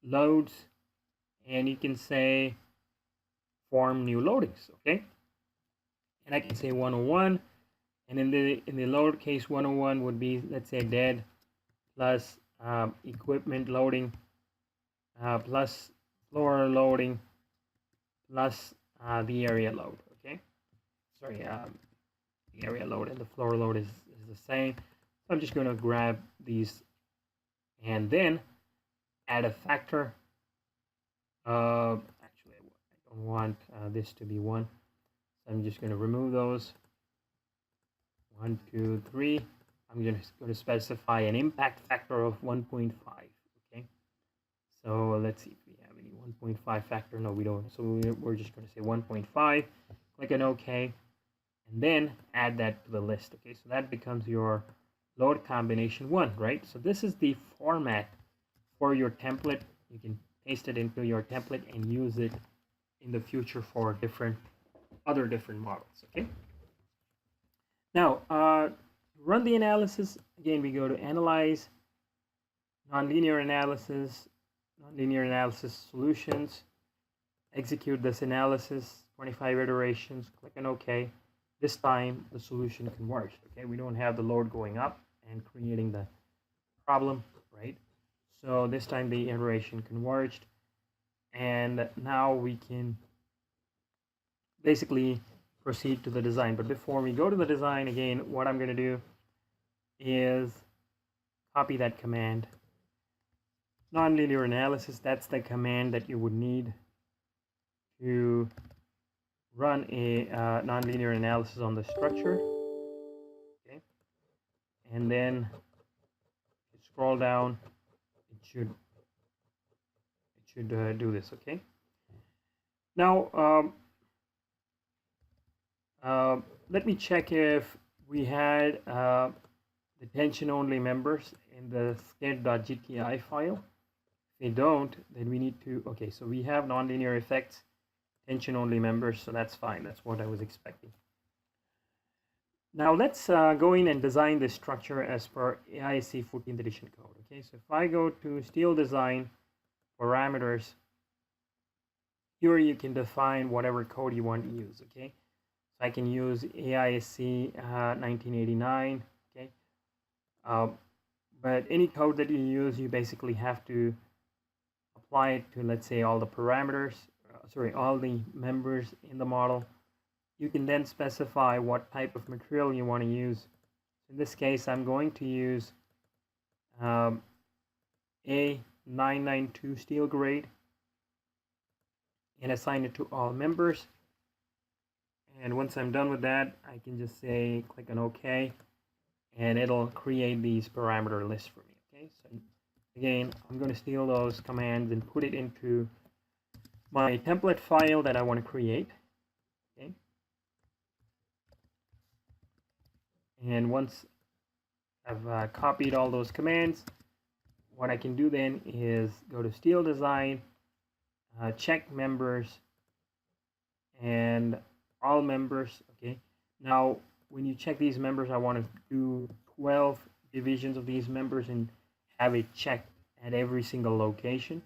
loads, and you can say form new loadings, okay? And I can say 101, and in the load case 101 would be, let's say, dead plus equipment loading plus floor loading plus the area load, okay? Sorry, the area load and the floor load is the same. So I'm just going to grab these and then add a factor. Actually, I don't want this to be 1. So I'm just going to remove those. 1, 2, 3. I'm just going to specify an impact factor of 1.5. Okay. So let's see if we have any 1.5 factor. No, we don't. So we're just going to say 1.5. Click on OK. And then add that to the list. Okay. So that becomes your load combination 1, right? So this is the format for your template. You can paste it into your template and use it in the future for other different models. Okay. Now, run the analysis. Again, we go to Analyze, Nonlinear Analysis, Nonlinear Analysis Solutions. Execute this analysis, 25 iterations. Click on OK. This time, the solution converged. Okay, we don't have the load going up and creating the problem, right? So this time the iteration converged, and now we can basically proceed to the design. But before we go to the design, again, what I'm going to do is copy that command. Nonlinear analysis, that's the command that you would need to run a nonlinear analysis on the structure. Okay, and then scroll down. It should do this. Okay. Now let me check if we had the tension only members in the sked.gti file. If we don't, then we need to, okay, so we have nonlinear effects, tension only members, so that's fine. That's what I was expecting. Now let's go in and design this structure as per AISC 14th edition code. Okay, so if I go to steel design parameters, here you can define whatever code you want to use. Okay, so I can use AISC 1989. Okay, but any code that you use, you basically have to apply it to, let's say, all the parameters, all the members in the model. You can then specify what type of material you want to use. In this case, I'm going to use A992 steel grade and assign it to all members. And once I'm done with that, I can just say click on OK, and it'll create these parameter lists for me. Okay, so again, I'm going to steal those commands and put it into my template file that I want to create. Okay, and once I've copied all those commands, what I can do then is go to steel design, check members and all members. Okay, now when you check these members, I want to do 12 divisions of these members and have it checked at every single location,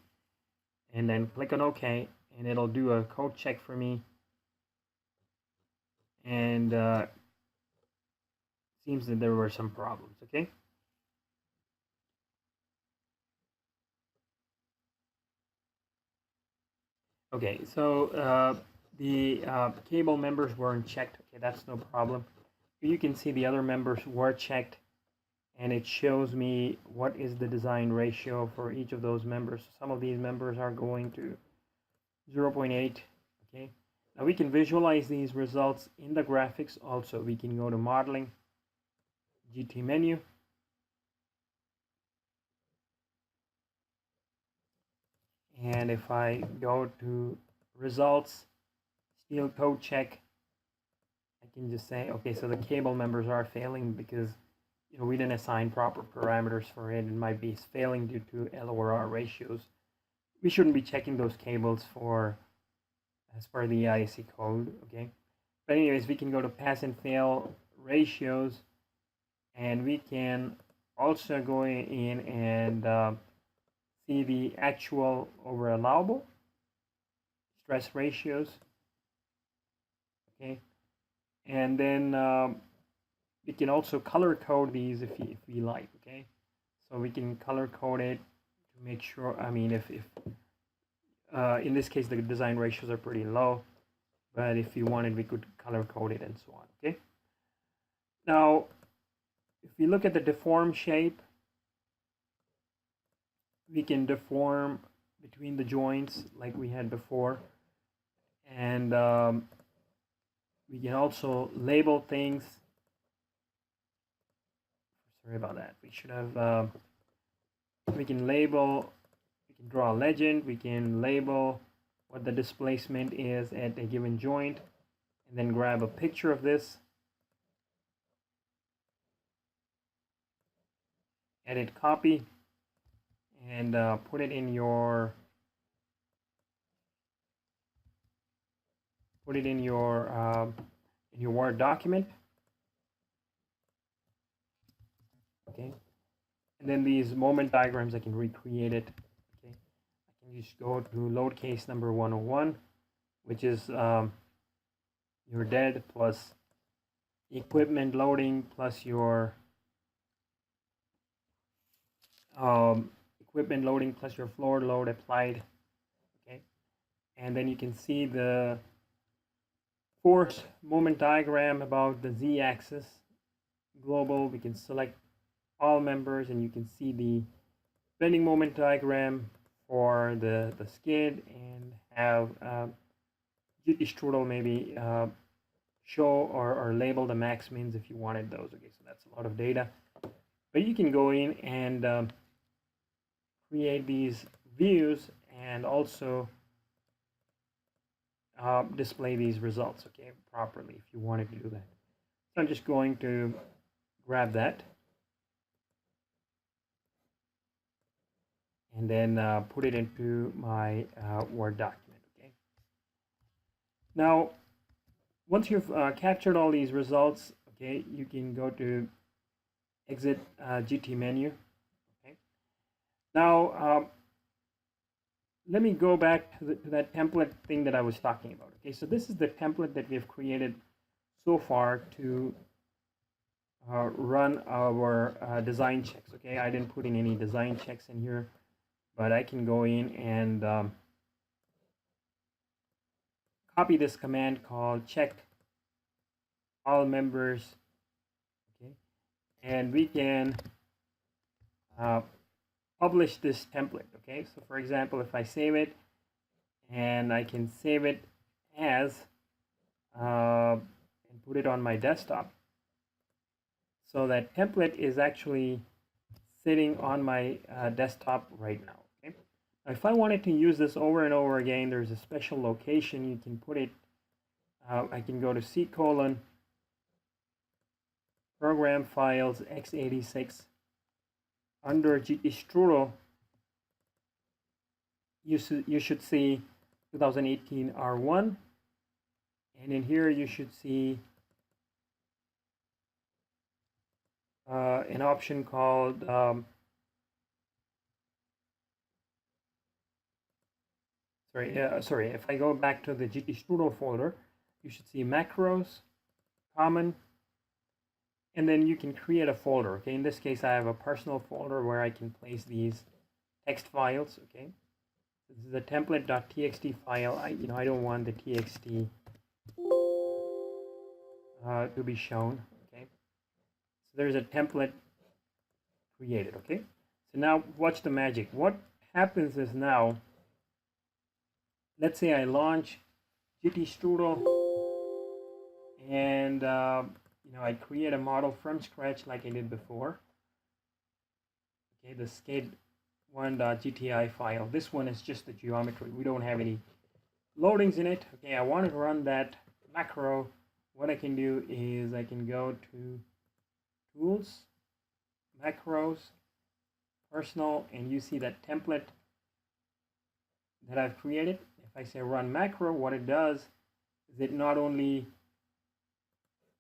and then click on OK, and it'll do a code check for me. And seems that there were some problems. Okay, okay, so the cable members weren't checked. Okay, that's no problem. You can see the other members were checked, and it shows me what is the design ratio for each of those members. Some of these members are going to 0.8. Okay, now we can visualize these results in the graphics also. We can go to modeling, GT menu, and if I go to results, steel code check, I can just say, okay, so the cable members are failing because we didn't assign proper parameters for it. It might be failing due to L/R ratios. We shouldn't be checking those cables for as per the AISC code. Okay, but anyways, we can go to pass and fail ratios, and we can also go in and see the actual over allowable, stress ratios, okay, and then we can also color code these if we like, okay. So we can color code it to make sure, I mean, if in this case the design ratios are pretty low, but if you wanted we could color code it and so on, okay. Now if we look at the deform shape, we can deform between the joints like we had before, and we can also label things. Sorry about that. We should have we can label, we can draw a legend, we can label what the displacement is at a given joint, and then grab a picture of this, edit copy, and put it in your Word document, okay. And then these moment diagrams, I can recreate it, okay. I can just go to load case number 101, which is your dead plus equipment loading plus your equipment loading plus your floor load applied, okay. And then you can see the force moment diagram about the z-axis global. We can select all members, and you can see the bending moment diagram for the skid, and have GT Strudel maybe show or label the max mins if you wanted those, okay. So that's a lot of data, but you can go in and create these views and also display these results, okay, properly if you wanted to do that. So I'm just going to grab that and then put it into my Word document, okay. Now once you've captured all these results, okay, you can go to exit GT menu, okay. Now let me go back to that template thing that I was talking about, okay. So this is the template that we have created so far to run our design checks, okay. I didn't put in any design checks in here, but I can go in and copy this command called check all members, okay, and we can publish this template, okay. So for example, if I save it, and I can save it as and put it on my desktop, so that template is actually sitting on my desktop right now, okay. Now, if I wanted to use this over and over again, there's a special location you can put it. I can go to C:, program files, x86, under GT Strudel, you should see 2018 R1, and in here you should see an option called sorry, if I go back to the GT Strudel folder, you should see macros, common, and then you can create a folder, okay. In this case, I have a personal folder where I can place these text files, okay. This is a template.txt file. I don't want the txt to be shown, okay. So there's a template created, okay. So now watch the magic. What happens is, now let's say I launch GT Strudel, and I create a model from scratch like I did before, okay. The skid1.gti file, this one is just the geometry, we don't have any loadings in it, okay. I want to run that macro. What I can do is I can go to tools, macros, personal, and you see that template that I've created. If I say run macro, what it does is it not only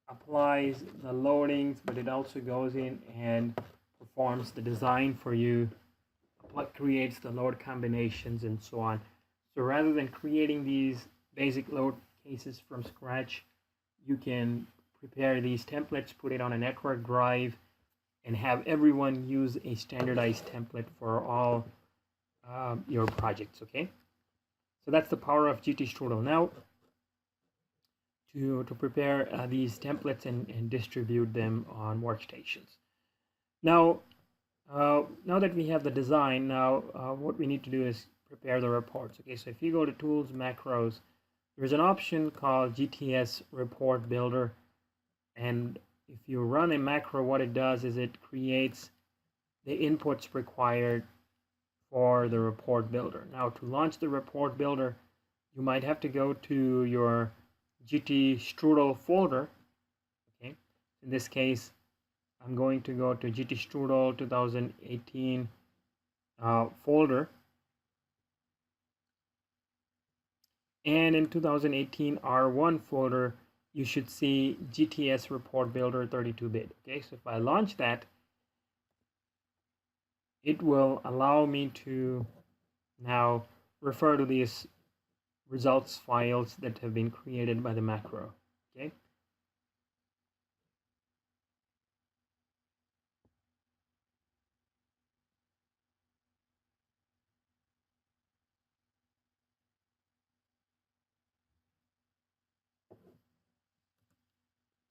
applies the loadings, but it also goes in and performs the design for you what creates the load combinations and so on. So rather than creating these basic load cases from scratch, you can prepare these templates, put it on a network drive, and have everyone use a standardized template for all your projects, okay? So that's the power of GTStrudel. Now, to prepare these templates and distribute them on workstations. Now, now that we have the design, now what we need to do is prepare the reports. Okay, so if you go to Tools, Macros, there's an option called GTS Report Builder, and if you run a macro, what it does is it creates the inputs required for the report builder. Now, to launch the report builder, you might have to go to your GTStrudel folder. Okay, in this case, I'm going to go to GTStrudel 2018 folder, and in 2018 R1 folder, you should see GTS Report Builder 32-bit. Okay, so if I launch that, it will allow me to now refer to these results files that have been created by the macro. Okay.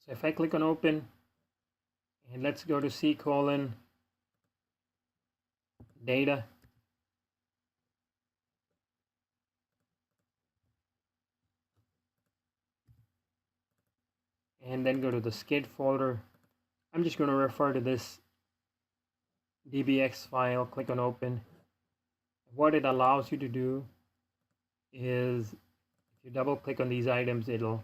So if I click on open, and let's go to C:\data. And then go to the skid folder. I'm just going to refer to this DBX file, click on open. What it allows you to do is, if you double click on these items, it'll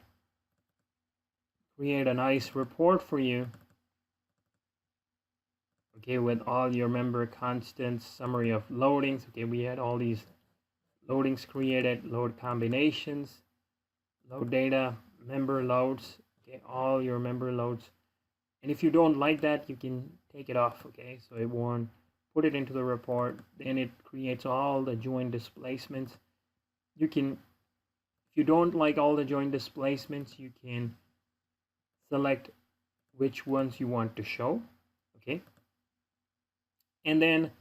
create a nice report for you. Okay, with all your member constants, summary of loadings. Okay, we had all these loadings created, load combinations, load data, member loads, okay, all your member loads. And if you don't like that, you can take it off, okay? So it won't put it into the report. Then it creates all the join displacements. You can, if you don't like all the join displacements, you can select which ones you want to show, okay? And then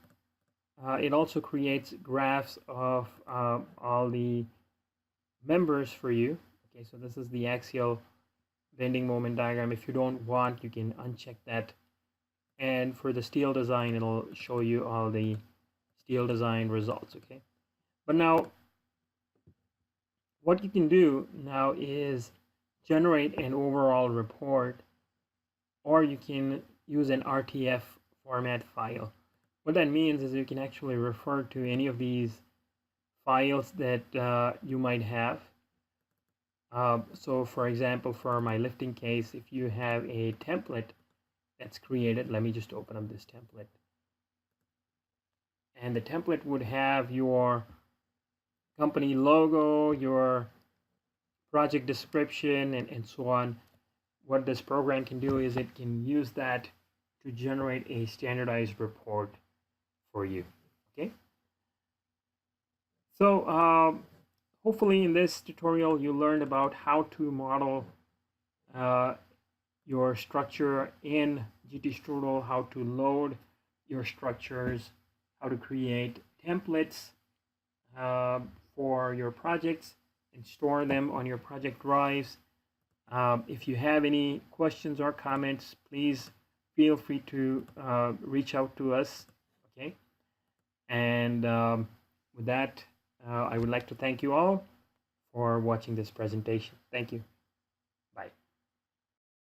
it also creates graphs of all the members for you. Okay, so this is the axial bending moment diagram. If you don't want, you can uncheck that. And for the steel design, it'll show you all the steel design results, okay? But now, what you can do now is generate an overall report, or you can use an RTF format file. What that means is you can actually refer to any of these files that you might have. So for example, for my lifting case, if you have a template that's created, let me just open up this template. And the template would have your company logo, your project description, and so on. What this program can do is it can use that to generate a standardized report for you, okay? So hopefully in this tutorial you learned about how to model your structure in GTStrudel, how to load your structures, how to create templates for your projects and store them on your project drives. If you have any questions or comments, please feel free to reach out to us, okay? And with that, I would like to thank you all for watching this presentation. Thank you.